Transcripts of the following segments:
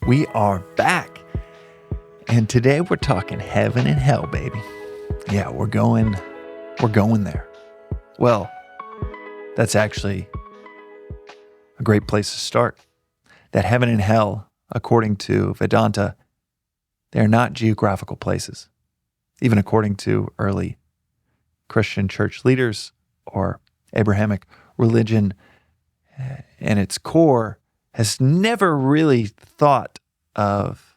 We are back. And today we're talking heaven and hell, baby. Yeah, we're going there. Well, that's actually a great place to start. That heaven and hell, according to Vedanta, they're not geographical places. Even according to early Christian church leaders or Abrahamic religion and its core has never really thought of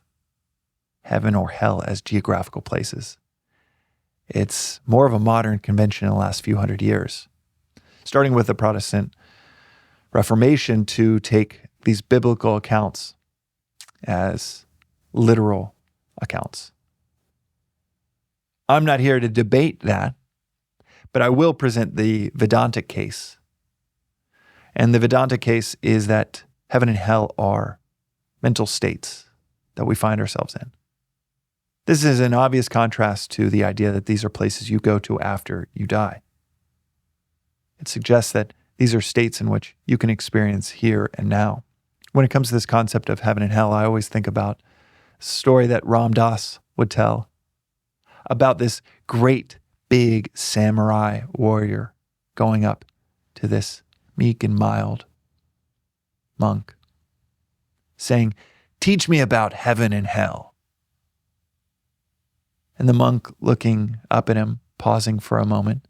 heaven or hell as geographical places. It's more of a modern convention in the last few hundred years, starting with the Protestant Reformation to take these biblical accounts as literal accounts. I'm not here to debate that, but I will present the Vedantic case. And the Vedantic case is that heaven and hell are mental states that we find ourselves in. This is an obvious contrast to the idea that these are places you go to after you die. It suggests that these are states in which you can experience here and now. When it comes to this concept of heaven and hell, I always think about a story that Ram Dass would tell about this great big samurai warrior going up to this meek and mild monk, saying, "Teach me about heaven and hell." And the monk looking up at him, pausing for a moment,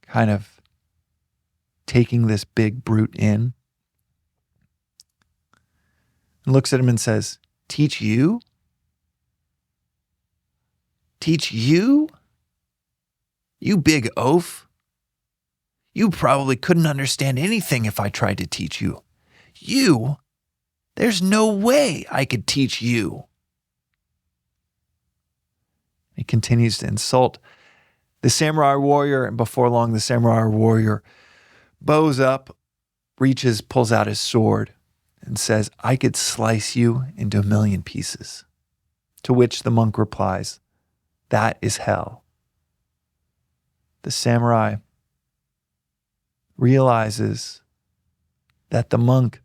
kind of taking this big brute in, and looks at him and says, "Teach you? Teach you? You big oaf. You probably couldn't understand anything if I tried to teach you. You? There's no way I could teach you." He continues to insult the samurai warrior, and before long, the samurai warrior bows up, pulls out his sword, and says, "I could slice you into a million pieces." To which the monk replies, "That is hell." The samurai realizes that the monk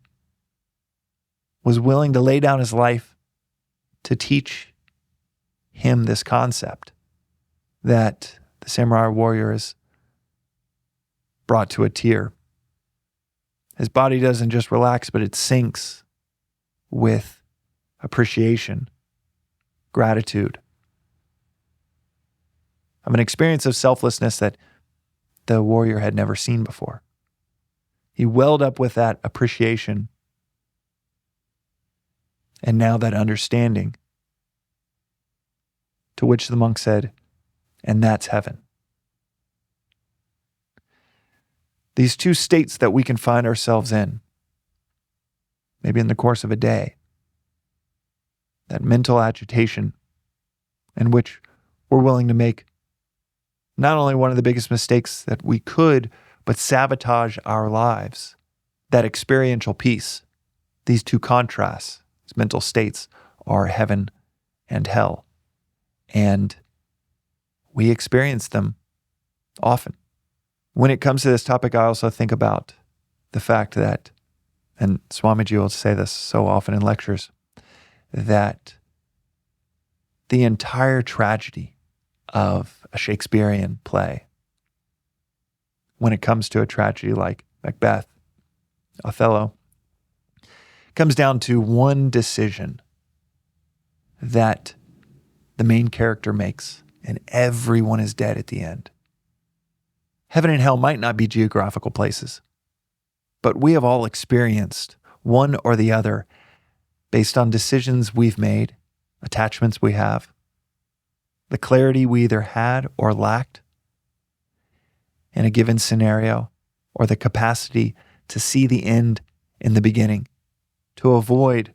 was willing to lay down his life to teach him this concept that the samurai warrior is brought to a tear. His body doesn't just relax, but it sinks with appreciation, gratitude, of an experience of selflessness that the warrior had never seen before. He welled up with that appreciation and now that understanding, to which the monk said, "And that's heaven." These two states that we can find ourselves in, maybe in the course of a day, that mental agitation in which we're willing to make not only one of the biggest mistakes that we could, but sabotage our lives, that experiential peace. These two contrasts, these mental states, are heaven and hell. And we experience them often. When it comes to this topic, I also think about the fact that, and Swamiji will say this so often in lectures, that the entire tragedy of a Shakespearean play, when it comes to a tragedy like Macbeth, Othello, comes down to one decision that the main character makes, and everyone is dead at the end. Heaven and hell might not be geographical places, but we have all experienced one or the other based on decisions we've made, attachments we have, the clarity we either had or lacked in a given scenario, or the capacity to see the end in the beginning, to avoid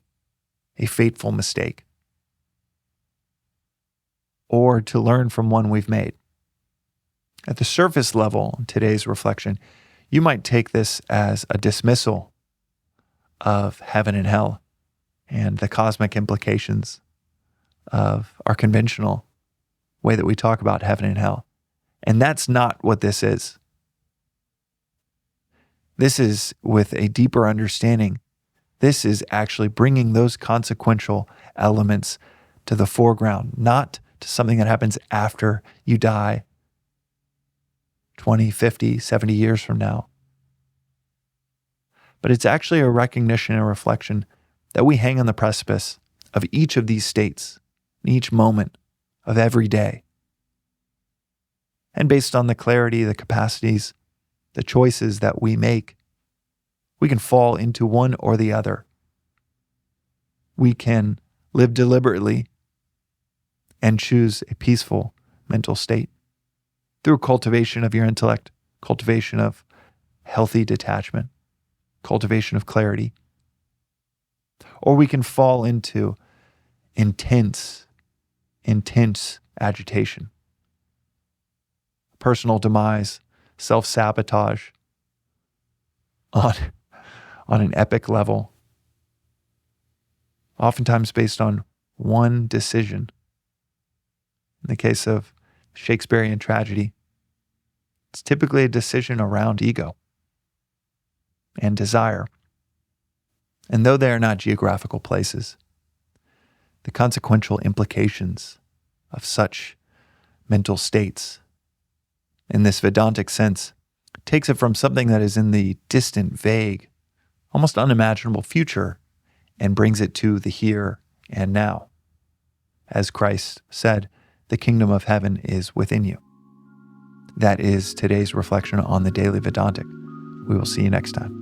a fateful mistake, or to learn from one we've made. At the surface level, in today's reflection, you might take this as a dismissal of heaven and hell and the cosmic implications of our conventional way that we talk about heaven and hell. And that's not what this is. This is with a deeper understanding This is actually bringing those consequential elements to the foreground, not to something that happens after you die 20, 50, 70 years from now. But it's actually a recognition and reflection that we hang on the precipice of each of these states, in each moment of every day. And based on the clarity, the capacities, the choices that we make, we can fall into one or the other. We can live deliberately and choose a peaceful mental state through cultivation of your intellect, cultivation of healthy detachment, cultivation of clarity. Or we can fall into intense agitation, personal demise, self-sabotage on an epic level, oftentimes based on one decision. In the case of Shakespearean tragedy, it's typically a decision around ego and desire. And though they are not geographical places, the consequential implications of such mental states, in this Vedantic sense, takes it from something that is in the distant, vague, almost unimaginable future and brings it to the here and now. As Christ said, the kingdom of heaven is within you. That is today's reflection on the Daily Vedantic. We will see you next time.